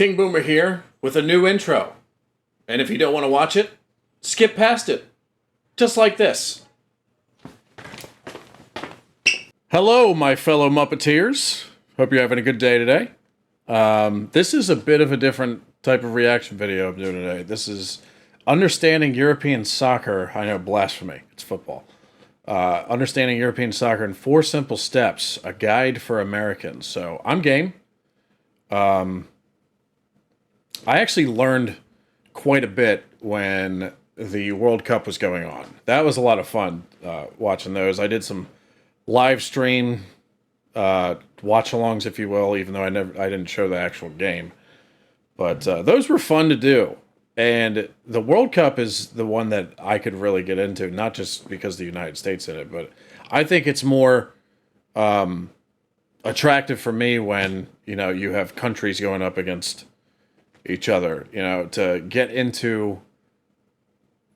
King Boomer here with a new intro. And if you don't want to watch it, skip past it. Just like this. Hello, my fellow Muppeteers. Hope you're having a good day today. This is a bit of a different type of reaction video I'm doing today. This is understanding European soccer. I know, blasphemy. It's football. Understanding European soccer in 4 simple steps. A guide for Americans. So, I'm game. I actually learned quite a bit when the World Cup was going on. That was a lot of fun watching those. I did some live stream watch-alongs, if you will, even though I didn't show the actual game. But those were fun to do. And the World Cup is the one that I could really get into, not just because the United States in it, but I think it's more attractive for me when, you have countries going up against each other, to get into,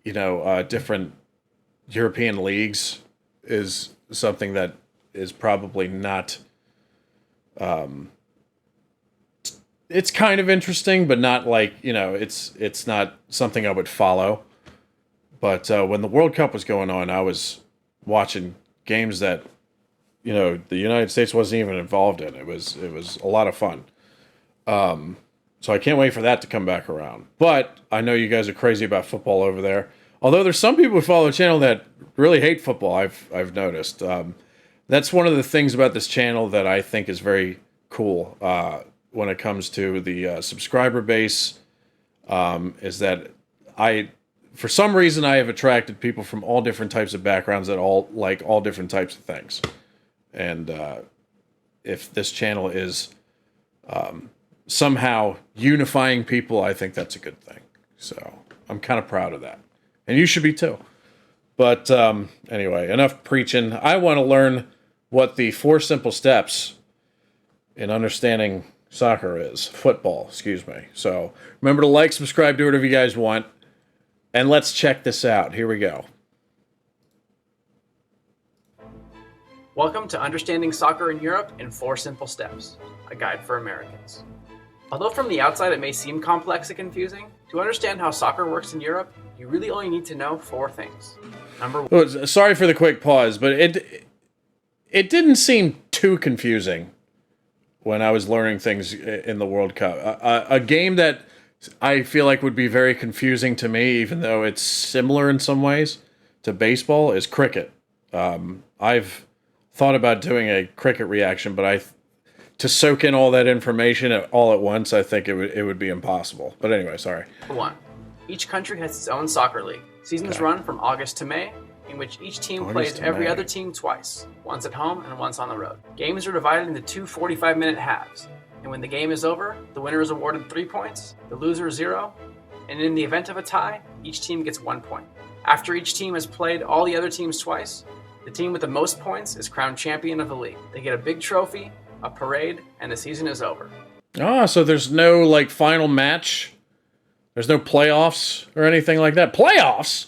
different European leagues is something that is probably not, it's kind of interesting, but not like, it's not something I would follow. But when the World Cup was going on, I was watching games that, the United States wasn't even involved in. It was a lot of fun. So I can't wait for that to come back around. But I know you guys are crazy about football over there. Although there's some people who follow the channel that really hate football, I've noticed. That's one of the things about this channel that I think is very cool when it comes to the subscriber base, is that for some reason, I have attracted people from all different types of backgrounds that all like all different types of things. And if this channel is somehow unifying people, I think that's a good thing. So I'm kind of proud of that. And you should be too. But anyway, enough preaching. I want to learn what the 4 simple steps in understanding soccer is. Football, excuse me. So remember to like, subscribe, do whatever you guys want. And let's check this out. Here we go. Welcome to Understanding Soccer in Europe in 4 Simple Steps, a guide for Americans. Although from the outside it may seem complex and confusing, to understand how soccer works in Europe, you really only need to know 4 things. Number 1. Oh, sorry for the quick pause, but it didn't seem too confusing when I was learning things in the World Cup. A game that I feel like would be very confusing to me, even though it's similar in some ways to baseball, is cricket. I've thought about doing a cricket reaction, but to soak in all that information all at once, I think it would be impossible. But anyway, sorry. Number 1. Each country has its own soccer league. Seasons run from August to May, in which each team plays every other team twice, once at home and once on the road. Games are divided into 2 45-minute halves, and when the game is over, the winner is awarded 3 points, the loser 0, and in the event of a tie, each team gets 1 point. After each team has played all the other teams twice, the team with the most points is crowned champion of the league. They get a big trophy, a parade, and the season is over. So there's no, final match? There's no playoffs or anything like that? Playoffs?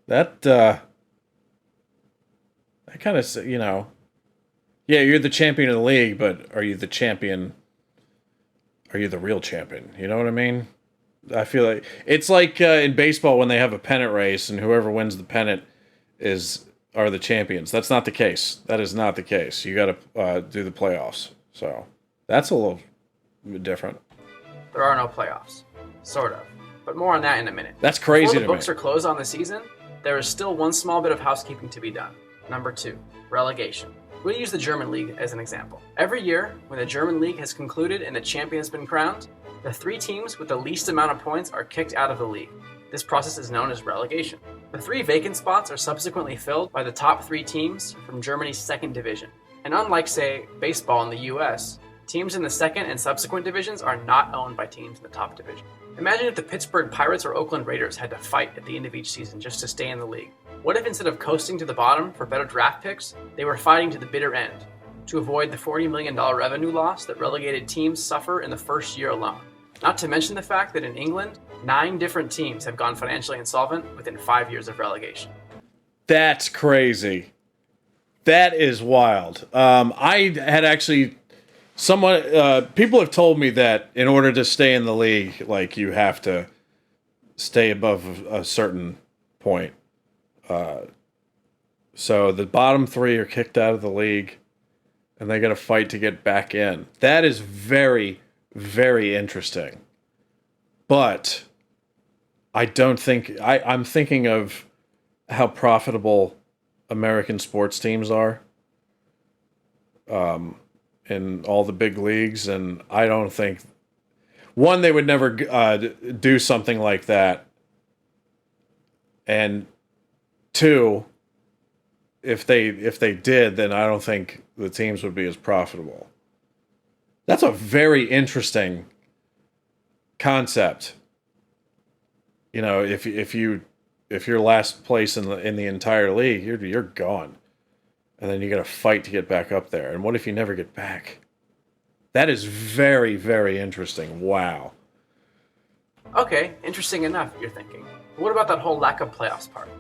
That kind of, yeah, you're the champion of the league, but are you the champion? Are you the real champion? You know what I mean? I feel like it's like in baseball when they have a pennant race and whoever wins the pennant are the champions. That's not the case. That is not the case. You got to do the playoffs. So that's a little different. There are no playoffs. Sort of. But more on that in a minute. That's crazy to me. Before the books are closed on the season, there is still one small bit of housekeeping to be done. Number 2, relegation. We'll use the German league as an example. Every year, when the German league has concluded and the champion has been crowned, the 3 teams with the least amount of points are kicked out of the league. This process is known as relegation. The 3 vacant spots are subsequently filled by the top 3 teams from Germany's 2nd division. And unlike, say, baseball in the US, teams in the 2nd and subsequent divisions are not owned by teams in the top division. Imagine if the Pittsburgh Pirates or Oakland Raiders had to fight at the end of each season just to stay in the league. What if instead of coasting to the bottom for better draft picks, they were fighting to the bitter end to avoid the $40 million revenue loss that relegated teams suffer in the first year alone? Not to mention the fact that in England, 9 different teams have gone financially insolvent within 5 years of relegation. That's crazy. That is wild. I had actually People have told me that in order to stay in the league, like you have to stay above a certain point. So the bottom three are kicked out of the league, and they got to fight to get back in. That is very, very interesting. But I don't think I'm thinking of how profitable American sports teams are in all the big leagues, and I don't think one they would never do something like that, and two, if they did, then I don't think the teams would be as profitable. That's a very interesting concept. You know, if you're last place in the entire league, you're gone, and then you got to fight to get back up there. And what if you never get back? That is very, very interesting. Wow. Okay, interesting enough, you're thinking. But what about that whole lack of playoffs part?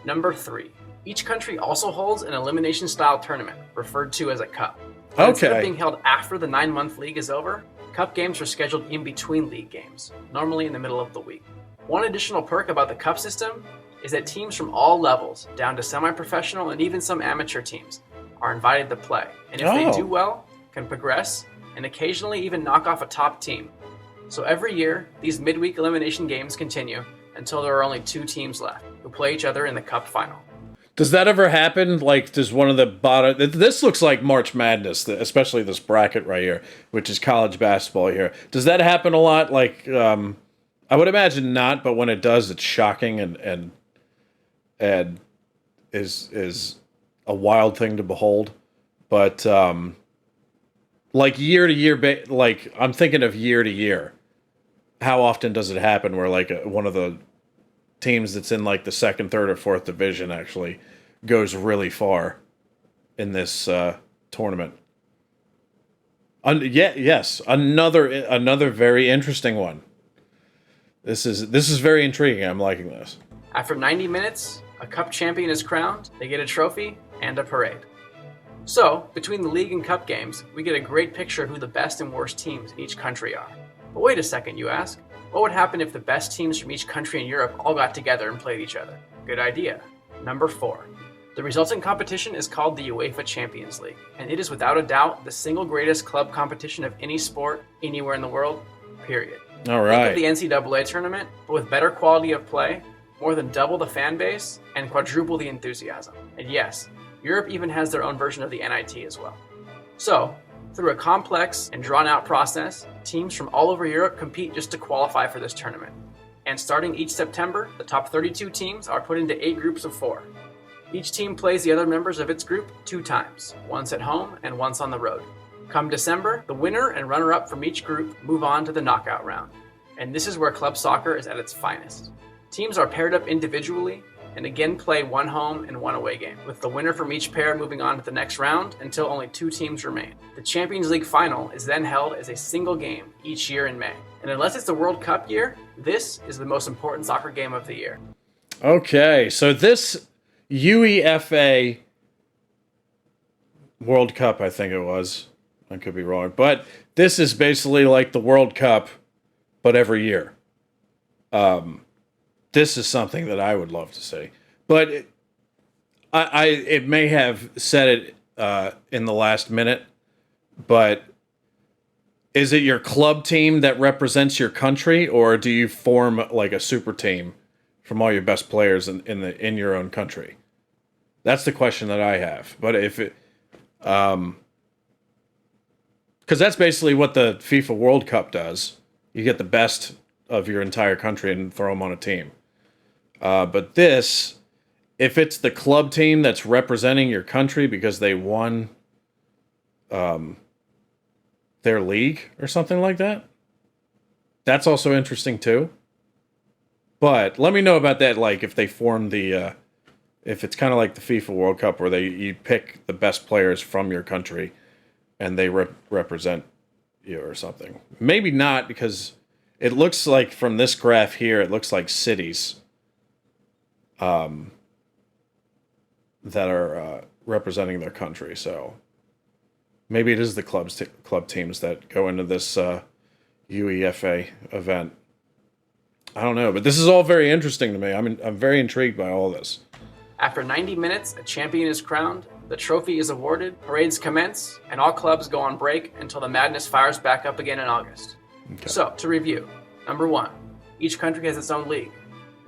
Number 3. Each country also holds an elimination-style tournament, referred to as a cup. But instead of being held after the 9-month league is over, cup games are scheduled in between league games, normally in the middle of the week. One additional perk about the cup system is that teams from all levels, down to semi-professional and even some amateur teams, are invited to play. And if they do well, can progress, and occasionally even knock off a top team. So every year, these midweek elimination games continue until there are only 2 teams left, who play each other in the cup final. Does that ever happen? Like, does one of the bottom... This looks like March Madness, especially this bracket right here, which is college basketball here. Does that happen a lot? Like, I would imagine not, but when it does, it's shocking and is a wild thing to behold. But, like, year to year... Like, I'm thinking of year to year. How often does it happen where, like, one of the teams that's in like the second, third, or fourth division actually goes really far in this tournament? Yes, another very interesting one. This is very intriguing. I'm liking this. After 90 minutes, a cup champion is crowned. They get a trophy and a parade. So, between the league and cup games, we get a great picture of who the best and worst teams in each country are. But wait a second, you ask. What would happen if the best teams from each country in Europe all got together and played each other? Good idea. Number 4. The resulting competition is called the UEFA Champions League, and it is without a doubt the single greatest club competition of any sport anywhere in the world, period. All right. Think of the NCAA tournament, but with better quality of play, more than double the fan base, and quadruple the enthusiasm. And yes, Europe even has their own version of the NIT as well. So, through a complex and drawn-out process, teams from all over Europe compete just to qualify for this tournament. And starting each September, the top 32 teams are put into 8 groups of 4. Each team plays the other members of its group 2 times, once at home and once on the road. Come December, the winner and runner-up from each group move on to the knockout round. And this is where club soccer is at its finest. Teams are paired up individually and again play 1 home and 1 away game, with the winner from each pair moving on to the next round until only 2 teams remain. The Champions League final is then held as a single game each year in May. And unless it's the World Cup year, this is the most important soccer game of the year. Okay, so this UEFA World Cup, I think it was. I could be wrong. But this is basically like the World Cup, but every year. This is something that I would love to see. But it may have said it in the last minute, but is it your club team that represents your country, or do you form like a super team from all your best players in your own country? That's the question that I have. But if it, because that's basically what the FIFA World Cup does. You get the best of your entire country and throw them on a team. But this, if it's the club team that's representing your country because they won their league or something like that, that's also interesting too. But let me know about that, like if they form the, if it's kind of like the FIFA World Cup where you pick the best players from your country and they represent you or something. Maybe not, because it looks like from this graph here, it looks like cities that are representing their country. So Maybe it is the club teams that go into this UEFA event. I don't know, but this is all very interesting to me. I'm very intrigued by all this. After 90 minutes, a champion is crowned, the trophy is awarded, parades commence, and all clubs go on break until the madness fires back up again in August. Okay. So, to review, number 1, each country has its own league.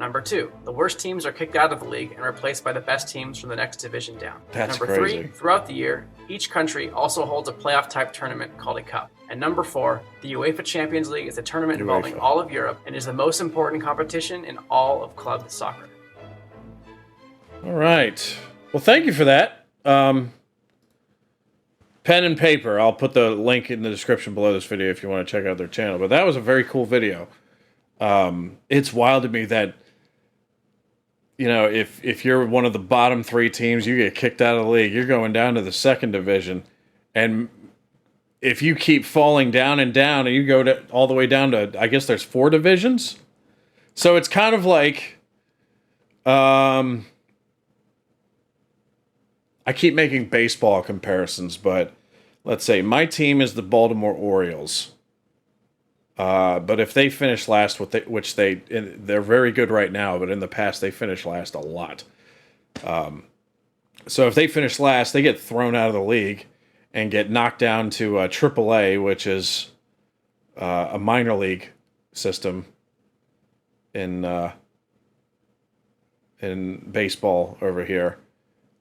Number 2, the worst teams are kicked out of the league and replaced by the best teams from the next division down. That's Number crazy. 3, throughout the year, each country also holds a playoff-type tournament called a cup. And number 4, the UEFA Champions League is a tournament involving all of Europe and is the most important competition in all of club soccer. All right. Well, thank you for that. Pen and paper. I'll put the link in the description below this video if you want to check out their channel. But that was a very cool video. It's wild to me that, if you're one of the bottom 3 teams, you get kicked out of the league, you're going down to the second division. And if you keep falling down and down and you go all the way down to, I guess there's 4 divisions. So it's kind of like, I keep making baseball comparisons, but let's say my team is the Baltimore Orioles. But if they finish last, they're very good right now, but in the past they finished last a lot. So if they finish last, they get thrown out of the league and get knocked down to AAA, which is a minor league system in baseball over here.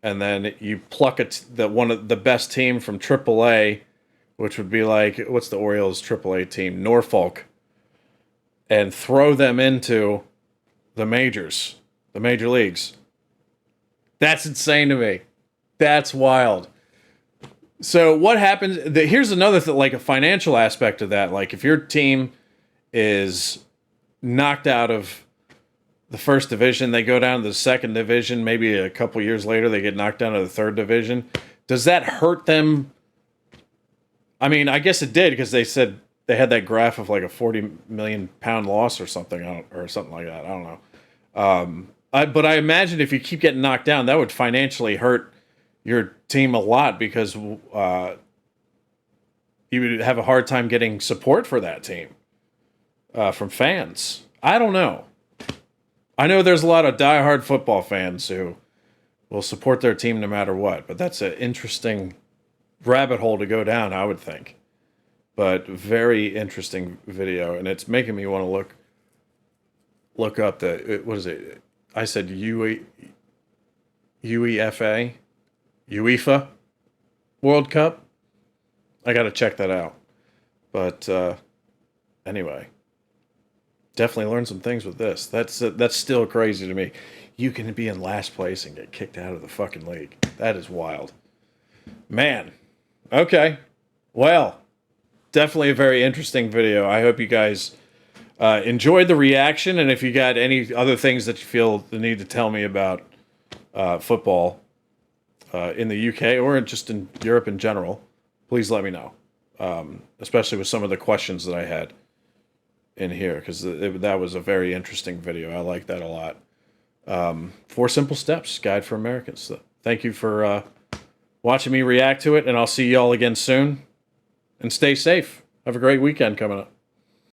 And then you pluck one of the best team from AAA, which would be like, what's the Orioles AAA team? Norfolk. And throw them into the majors, the major leagues. That's insane to me. That's wild. So what happens? Here's another like a financial aspect of that. Like if your team is knocked out of the first division, they go down to the second division. Maybe a couple years later, they get knocked down to the third division. Does that hurt them? I mean, I guess it did because they said they had that graph of like a 40 million pound loss or something, or something like that. I don't know. But I imagine if you keep getting knocked down, that would financially hurt your team a lot because you would have a hard time getting support for that team from fans. I don't know. I know there's a lot of diehard football fans who will support their team no matter what, but that's an interesting rabbit hole to go down, I would think. But very interesting video, and it's making me want to look up what is it? I said UEFA World Cup. I got to check that out. But anyway, definitely learned some things with this. That's still crazy to me. You can be in last place and get kicked out of the fucking league. That is wild. Man. Okay. Well, definitely a very interesting video. I hope you guys enjoyed the reaction, and if you got any other things that you feel the need to tell me about football in the UK or just in Europe in general, please let me know. Especially with some of the questions that I had in here, because that was a very interesting video. I like that a lot. 4 Simple Steps, Guide for Americans. So thank you for watching me react to it, and I'll see y'all again soon. And stay safe. Have a great weekend coming up.